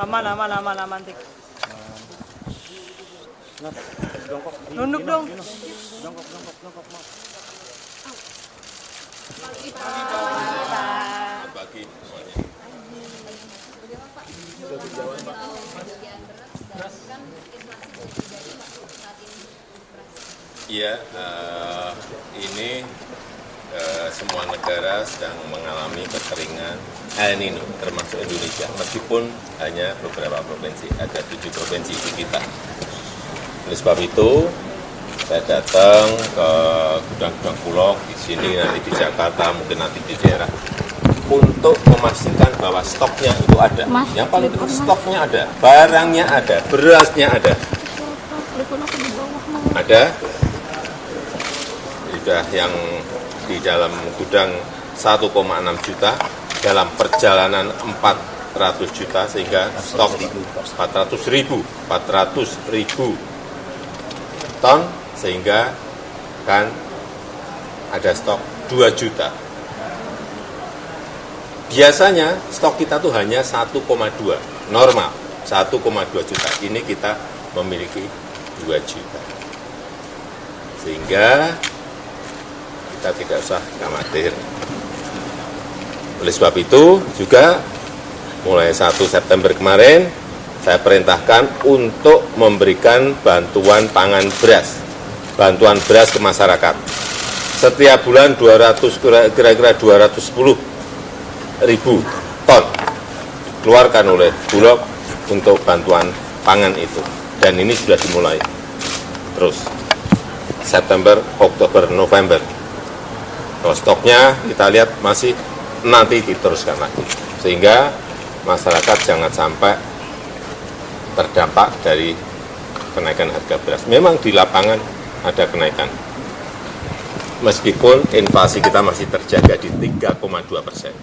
Aman, aman, aman, aman, Tik. Nunduk dong. Jongkok. Bagi semuanya. Iya, ini semua negara sedang mengalami kekeringan El Nino, termasuk Indonesia, meskipun hanya beberapa provinsi, ada 7 provinsi di kita. Oleh sebab itu, saya datang ke gudang-gudang Bulog di sini, nanti di Jakarta, mungkin nanti di daerah, untuk memastikan bahwa stoknya itu ada. Yang paling penting stoknya ada, barangnya ada, berasnya ada. Ada, sudah yang di dalam gudang 1,6 juta, dalam perjalanan 400 juta, sehingga stok 400 ribu ton, sehingga kan ada stok 2 juta. Biasanya stok kita tuh hanya 1,2, normal 1,2 juta. Ini kita memiliki 2 juta. Sehingga kita tidak usah khawatir. Oleh sebab itu juga mulai 1 September kemarin saya perintahkan untuk memberikan bantuan pangan beras, bantuan beras ke masyarakat. Setiap bulan kira-kira 210 ribu ton dikeluarkan oleh Bulog untuk bantuan pangan itu. Dan ini sudah dimulai terus September, Oktober, November. Kalau stoknya kita lihat masih nanti diteruskan lagi, sehingga masyarakat jangan sampai terdampak dari kenaikan harga beras. Memang di lapangan ada kenaikan, meskipun inflasi kita masih terjaga di 3,2%.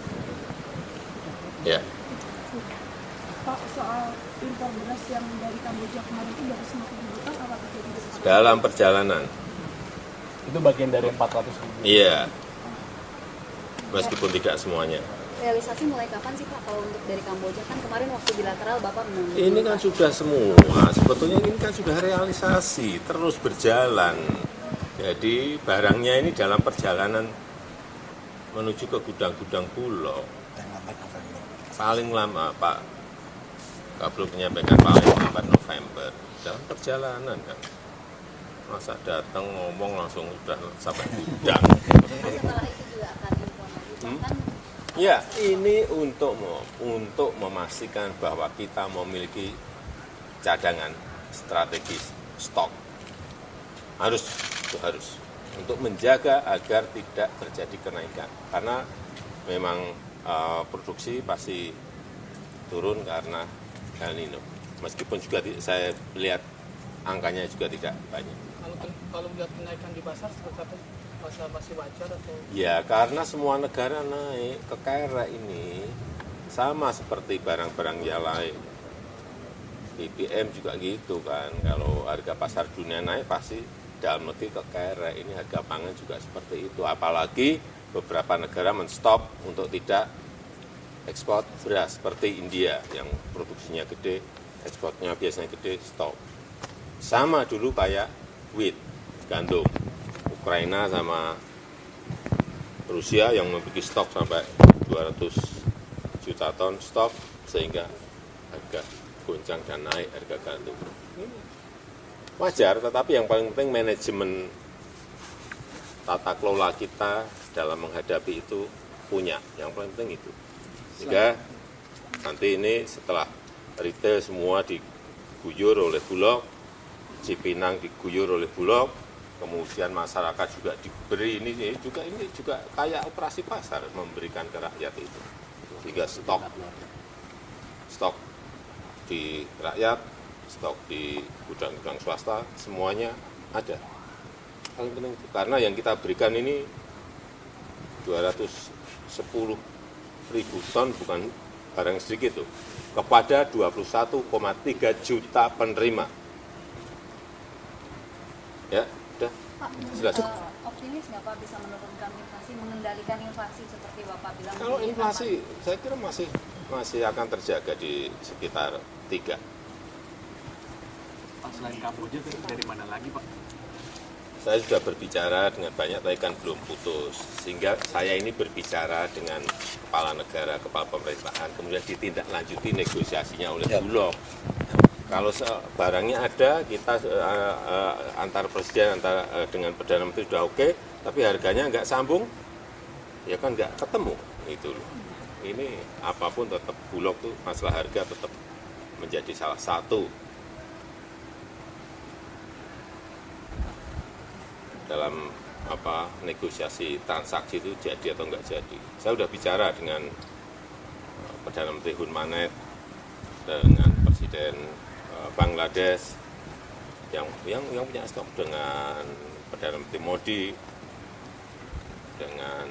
Ya. Pak, soal impor beras yang dari Kamboja kemarin itu dari semakin dibuka, apa terjadi? Dalam perjalanan. Itu bagian dari 400 ribu. Iya. Meskipun tidak semuanya. Realisasi mulai kapan sih Pak kalau untuk dari Kamboja? Kan kemarin waktu bilateral Bapak menunggu. Ini kan sudah semua, sebetulnya ini kan sudah realisasi, terus berjalan. Jadi barangnya ini dalam perjalanan menuju ke gudang-gudang Bulog. Paling lama Pak Kablo menyampaikan paling lambat November. Dalam perjalanan kan. Masa datang ngomong langsung sudah sampai gudang. Setelah itu juga akan impor lagi. Kan Ya, ini untuk memastikan bahwa kita memiliki cadangan strategis stok. Harus untuk menjaga agar tidak terjadi kenaikan. Karena memang produksi pasti turun karena El Nino. Meskipun juga saya lihat angkanya juga tidak banyak. Kalau melihat kenaikan di pasar seperti apa? Masih wajar atau? Ya, karena semua negara naik, kekerek ini sama seperti barang-barang yang lain. BBM juga gitu kan, kalau harga pasar dunia naik pasti dalam negeri kekerek. Ini harga pangan juga seperti itu. Apalagi beberapa negara menstop untuk tidak ekspor beras seperti India yang produksinya gede, ekspornya biasanya gede, stop. Sama dulu kayak wheat, gandum. Ukraina sama Rusia yang memiliki stok sampai 200 juta ton stok, sehingga harga goncang dan naik harga gandum. Wajar, tetapi yang paling penting manajemen tata kelola kita dalam menghadapi itu punya. Yang paling penting itu. Sehingga nanti ini setelah retail semua diguyur oleh Bulog, Cipinang diguyur oleh Bulog, kemudian masyarakat juga diberi ini juga kayak operasi pasar memberikan ke rakyat itu, sehingga stok di rakyat, stok di gudang-gudang swasta semuanya ada. Paling penting itu karena yang kita berikan ini 210 ribu ton, bukan barang sedikit tuh, kepada 21,3 juta penerima. Ya. Pak, Jelas. Optimis nggak Pak bisa menurunkan inflasi, mengendalikan inflasi seperti Bapak bilang? Kalau inflasi, saya kira masih masih akan terjaga di sekitar 3. Pak, selain Kamboja itu dari mana lagi Pak? Saya sudah berbicara dengan banyak, tapi kan belum putus. Sehingga saya ini berbicara dengan kepala negara, kepala pemerintahan, kemudian ditindaklanjuti negosiasinya oleh Bulog. Kalau barangnya ada, kita antar presiden, dengan Perdana Menteri sudah oke, tapi harganya nggak sambung, ya kan nggak ketemu. Itu loh. Ini apapun tetap Bulog tuh masalah harga tetap menjadi salah satu dalam negosiasi transaksi itu jadi atau enggak jadi. Saya sudah bicara dengan Perdana Menteri Hun Manet, dengan Presiden Bangladesh yang punya stok, dengan Perdana Menteri Modi, dengan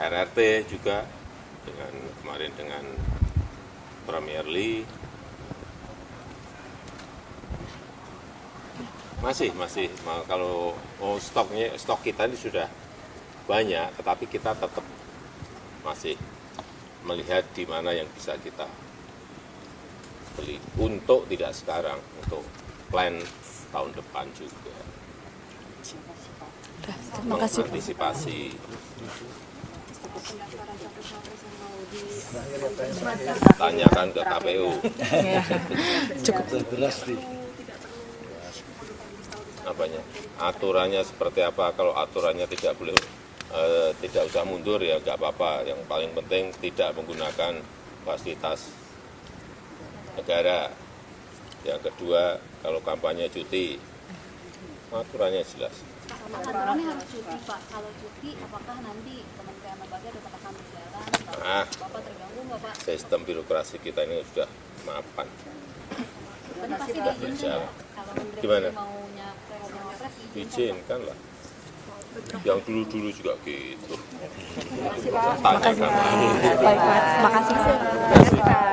RRT juga, kemarin dengan Premier Lee. Masih kalau stok kita ini sudah banyak, tetapi kita tetap masih melihat di mana yang bisa kita beli untuk tidak sekarang, untuk plan tahun depan juga. Terima kasih. Mengantisipasi. Tanyakan ke KPU. Cukup. Apanya, aturannya seperti apa? Kalau aturannya tidak boleh, tidak usah mundur ya nggak apa-apa. Yang paling penting tidak menggunakan fasilitas negara. Yang kedua, kalau kampanye cuti, aturannya jelas. Aturannya harus cuti Pak. Kalau cuti, apakah nanti Kementerian Lembaga tetap akan berjalan? Bapak terganggu nggak Pak? Sistem birokrasi kita ini sudah mapan. Tapi pasti diizinkan. Kalau Menteri Gimana? maunya Cawapres Izinkan lah. Yang dulu-dulu juga gitu. Makasih Pak. Baik Pak. Makasih.